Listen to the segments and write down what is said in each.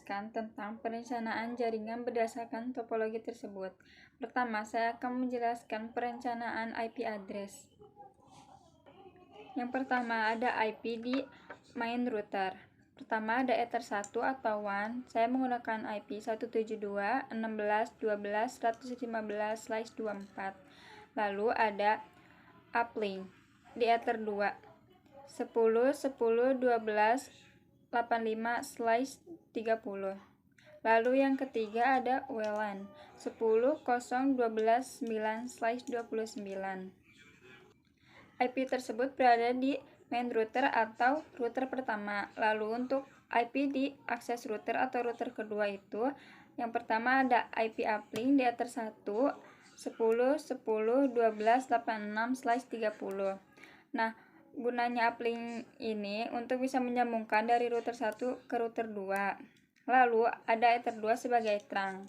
menjelaskan tentang perencanaan jaringan berdasarkan topologi tersebut. Pertama, saya akan menjelaskan perencanaan IP address. Yang pertama, ada IP di main router. Pertama, ada Ether 1 atau WAN. Saya menggunakan IP 172.16.12.115/24. Lalu ada uplink di Ether 2 10.10.12.85/30. Lalu yang ketiga ada WLAN 10.0.12.9/29. IP tersebut berada di main router atau router pertama. Lalu untuk IP di akses router atau router kedua itu, yang pertama ada IP uplink di Ether 1 10.10.12.86/30. Nah, gunanya uplink ini untuk bisa menyambungkan dari router 1 ke router 2. Lalu ada Ether 2 sebagai trunk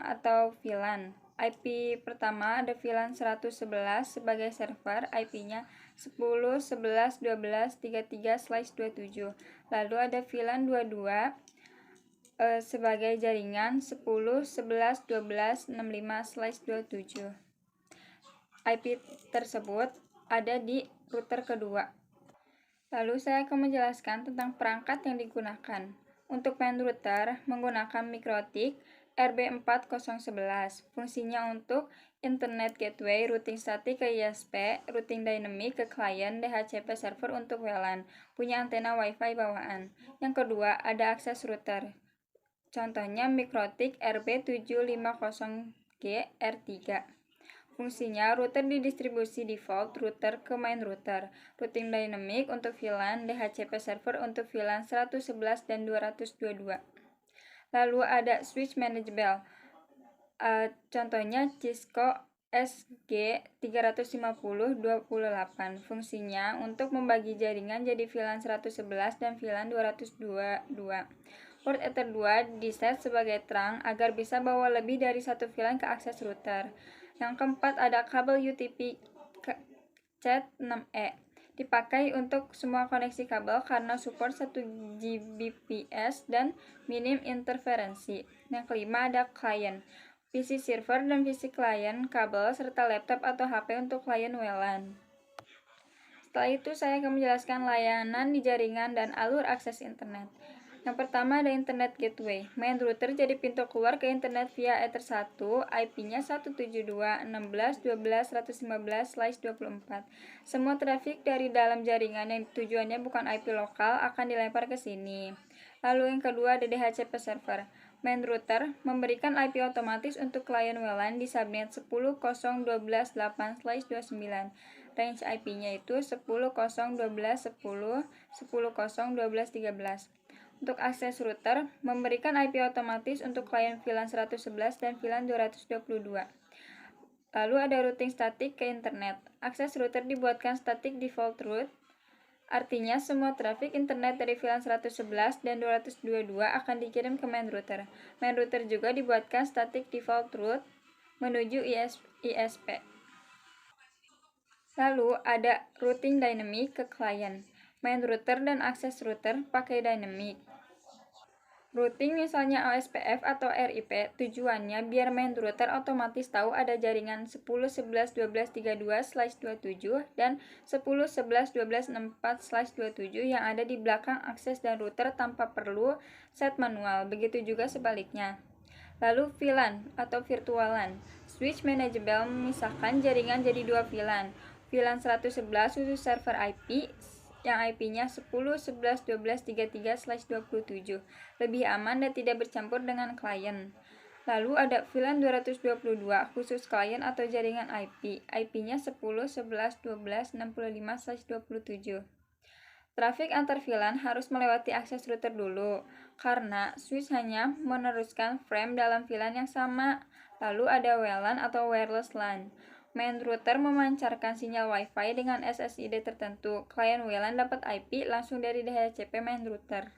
atau VLAN. IP pertama ada VLAN 111 sebagai server, IP-nya 10.11.12.33/27. Lalu ada VLAN 22 sebagai jaringan 10.11.12.65/27. IP tersebut ada di router kedua. Lalu saya akan menjelaskan tentang perangkat yang digunakan. Untuk main router menggunakan MikroTik RB4011. Fungsinya untuk Internet Gateway, routing statik ke ISP, routing dynamic ke klien, DHCP server untuk WLAN. Punya antena Wi-Fi bawaan. Yang kedua, ada akses router. Contohnya MikroTik RB750G R3. Fungsinya router di distribusi default router ke main router. Routing dynamic untuk VLAN, DHCP server untuk VLAN 111 dan 222. Lalu ada switch manageable. Contohnya Cisco SG350/28. Fungsinya untuk membagi jaringan jadi VLAN 111 dan VLAN 222. Port Ether 2 diset sebagai trunk agar bisa bawa lebih dari satu VLAN ke akses router. Yang keempat ada kabel UTP CAT6E. Dipakai untuk semua koneksi kabel karena support 1 Gbps dan minim interferensi. Yang kelima ada klien, PC server dan PC klien, kabel, serta laptop atau HP untuk klien WLAN. Setelah itu saya akan menjelaskan layanan di jaringan dan alur akses internet. Yang pertama ada Internet Gateway. Main router jadi pintu keluar ke internet via Ether 1, IP-nya 172.16.12.115/24. Semua trafik dari dalam jaringan yang tujuannya bukan IP lokal akan dilempar ke sini. Lalu yang kedua ada DHCP server. Main router memberikan IP otomatis untuk klien WLAN di subnet 10.0.12.8/29. Range IP-nya itu 10.0.12.10, 10.0.12.13. Untuk akses router, memberikan IP otomatis untuk klien VLAN 111 dan VLAN 222. Lalu ada routing statik ke internet. Akses router dibuatkan static default route, artinya semua trafik internet dari VLAN 111 dan 222 akan dikirim ke main router. Main router juga dibuatkan static default route menuju ISP. Lalu ada routing dynamic ke klien. Main router dan akses router pakai dynamic. Routing misalnya OSPF atau RIP, tujuannya biar main router otomatis tahu ada jaringan 10.11.12.32/27 dan 10.11.12.64/27 yang ada di belakang akses dan router tanpa perlu set manual, begitu juga sebaliknya. Lalu VLAN atau virtual LAN. Switch manageable memisahkan jaringan jadi dua VLAN. VLAN 111 khusus server IP yang IP-nya 10.11.12.33/27, lebih aman dan tidak bercampur dengan klien. Lalu ada VLAN 222 khusus klien atau jaringan IP, IP-nya 10.11.12.65/27. Trafik antar VLAN harus melewati akses router dulu, karena switch hanya meneruskan frame dalam VLAN yang sama. Lalu ada WLAN atau wireless LAN. Main router memancarkan sinyal Wi-Fi dengan SSID tertentu. Klien WLAN dapat IP langsung dari DHCP main router.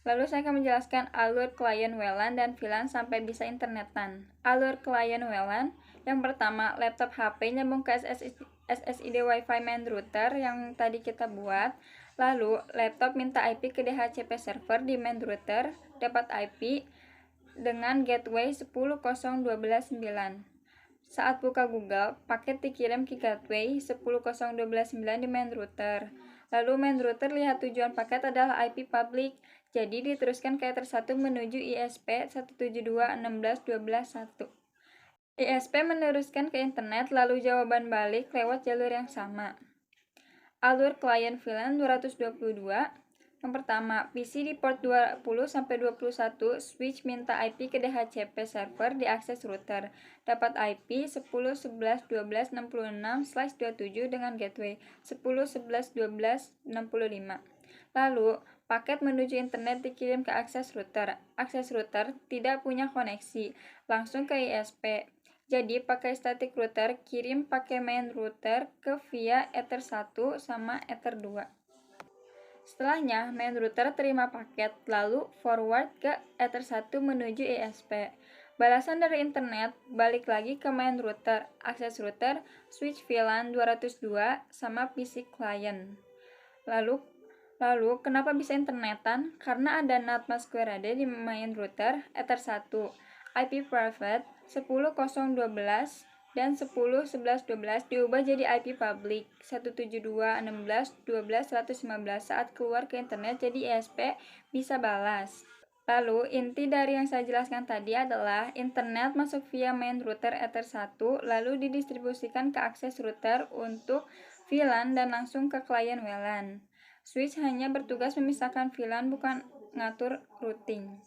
Lalu saya akan menjelaskan alur klien WLAN dan VLAN sampai bisa internetan. Alur klien WLAN, yang pertama laptop HP nyambung ke SSID Wi-Fi main router yang tadi kita buat. Lalu, laptop minta IP ke DHCP server di main router, dapat IP dengan gateway 10.0.12.9. Saat buka Google, paket dikirim ke gateway 10.0.12.9 di main router. Lalu main router lihat tujuan paket adalah IP public, jadi diteruskan ke Ether 1 menuju ISP 172.16.12.1. ISP meneruskan ke internet, lalu jawaban balik lewat jalur yang sama. Alur klien VLAN 222. Yang pertama, PC di port 20-21, switch minta IP ke DHCP server di akses router. Dapat IP 10.11.12.66/27 dengan gateway 10.11.12.65. Lalu, paket menuju internet dikirim ke akses router. Akses router tidak punya koneksi, langsung ke ISP. Jadi pakai static router, kirim pakai main router ke via Ether 1 sama Ether 2. Setelahnya, main router terima paket, lalu forward ke Ether 1 menuju ISP. Balasan dari internet balik lagi ke main router, akses router, switch VLAN 202 sama PC client. Lalu kenapa bisa internetan? Karena ada NAT mask QRAD di main router Ether 1. IP private 10.0.12 dan 10.11.12 diubah jadi IP public 172.16.12.115 saat keluar ke internet, jadi ISP bisa balas. Lalu, inti dari yang saya jelaskan tadi adalah internet masuk via main router Ether 1, lalu didistribusikan ke akses router untuk VLAN dan langsung ke klien WLAN. Switch hanya bertugas memisahkan VLAN, bukan ngatur routing.